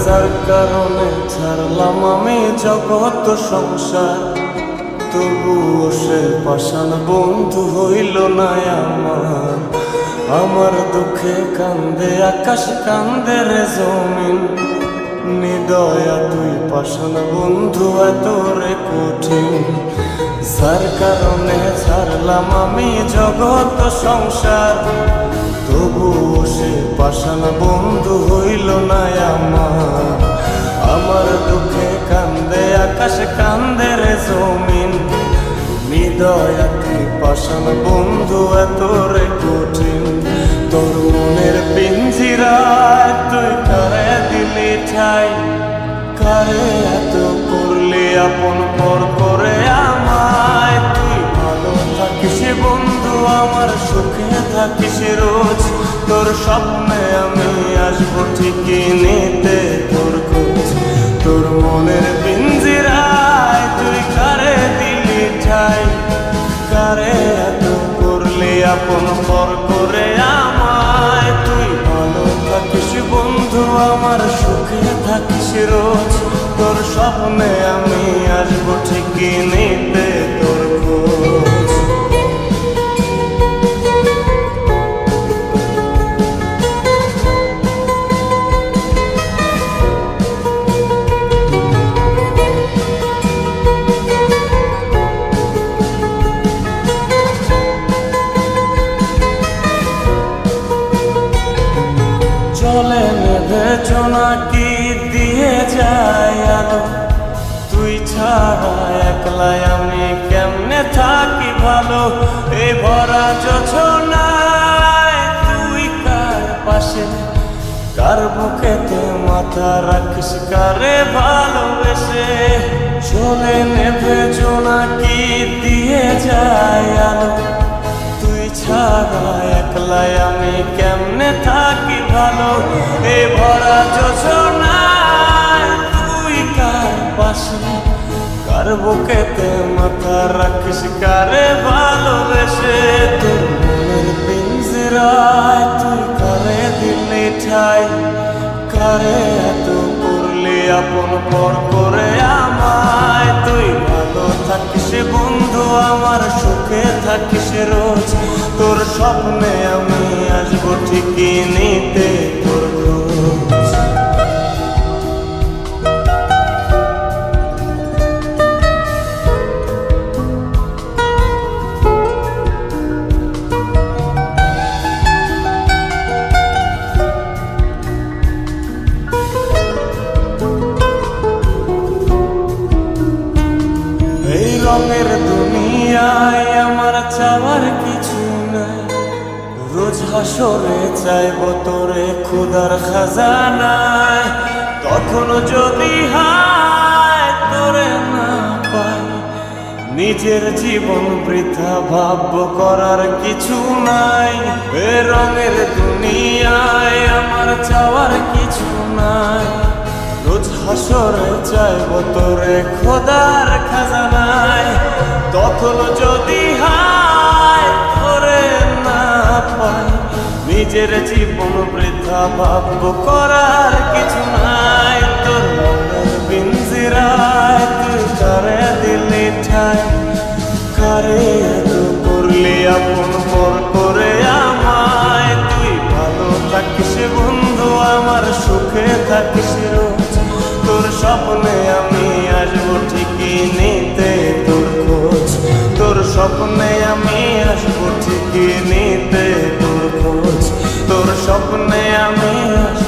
যার কারণে ছাড়লাম আমি জগৎ সংসার, তবুও সে পাষাণ বন্ধু হইল না আমার। আমার দুঃখে কান্দে আকাশ, কান্দে রে জমিন, নিদয়া তুই পাষাণ বন্ধু এত রে কঠিন। যার কারণে ছাড়লাম আমি জগৎ সংসার, তবুও সে পাষাণ বন্ধু হইল না আমার। আমার দুঃখে কান্দে আকাশ, কান্দে রে জমিন, নিদয়া তুই পাষাণ বন্ধু এত রে কঠিন। তোর মনের পিঞ্জিরায় তুই কারে দিলি ঠাই, কারে এত করলি আপন পর করে আমায়। তুই ভালো থাকিস বন্ধু আমার, সুখে থাকিস রোজ, তোর স্বপ্নে আমি আসবো ঠিকই নিতে তোর খোঁজ। তোর মনের পিঞ্জিরায় তুই কারে দিলি ঠাই, কারে এত করলি আপন পর করে আমায়। তুই ভালো থাকিস বন্ধু আমার, সুখে থাকিস রোজ, তোর স্বপ্নে আমি আসবো ঠিকই নিতে তোর খোঁজ। চলে নেবে জোনাকি দিয়ে যায় আলো, তুই ছাড়া একলাই আমি কেমনে থাকি ভালো। এ ভরা যোছনায় তুই কার পাশে, কার বুকেতে মাথা রাখিস, কারে ভালোবেসে। চলে নেবে জোনাকি দিয়ে যায় আলো, তুই ছাড়া একলাই আমি কেমনে থাকি ভালো। এ ভরা যোছনায় তুই কার পাশে, কার বুকেতে মাথা রাখিস, কারে ভালোবেসে। তোর মনের পিঞ্জিরায় তুই কারে দিলি ঠাই, কারে এত করলি আপন পর করে আমায়। তুই ভালো থাকিস বন্ধু আমার, সুখে থাকিস রোজ, তোর স্বপ্নে আমি আসবো ঠিকই নিতে তোর খোঁজ। এই রঙের দুনিয়ায় আমার চাওয়ার কিছু নাই, রোজ হাসরে চাইব তোরে ক্ষুধার খাজানায়। তখন যদি হায় তোরে না পাই, নিজের জীবন বৃথা ভাবব করার কিছু নাই। এ রঙের দুনিয়ায় আমার চাওয়ার কিছু নাই, রোজ হাসরে চাইব তোরে খোদার খাজানায়। তখন যদি হায় তোরে না পাই, নিজের জীবন বৃথা ভাবব করার কিছু নাই। তোর মনের পিঞ্জিরায় তুই কারে দিলি ঠাই, কারে এত করলি আপন পর করে আমায়। তুই ভালো থাকিস বন্ধু আমার, সুখে থাকিস রোজ, তোর স্বপ্নে আমি আসবো ঠিকই নিতে তোর খোঁজ। তোর স্বপ্নে আমি আসবো ঠিকই নিতে তোর খোঁজ, তোর স্বপ্নে আমি আসবো।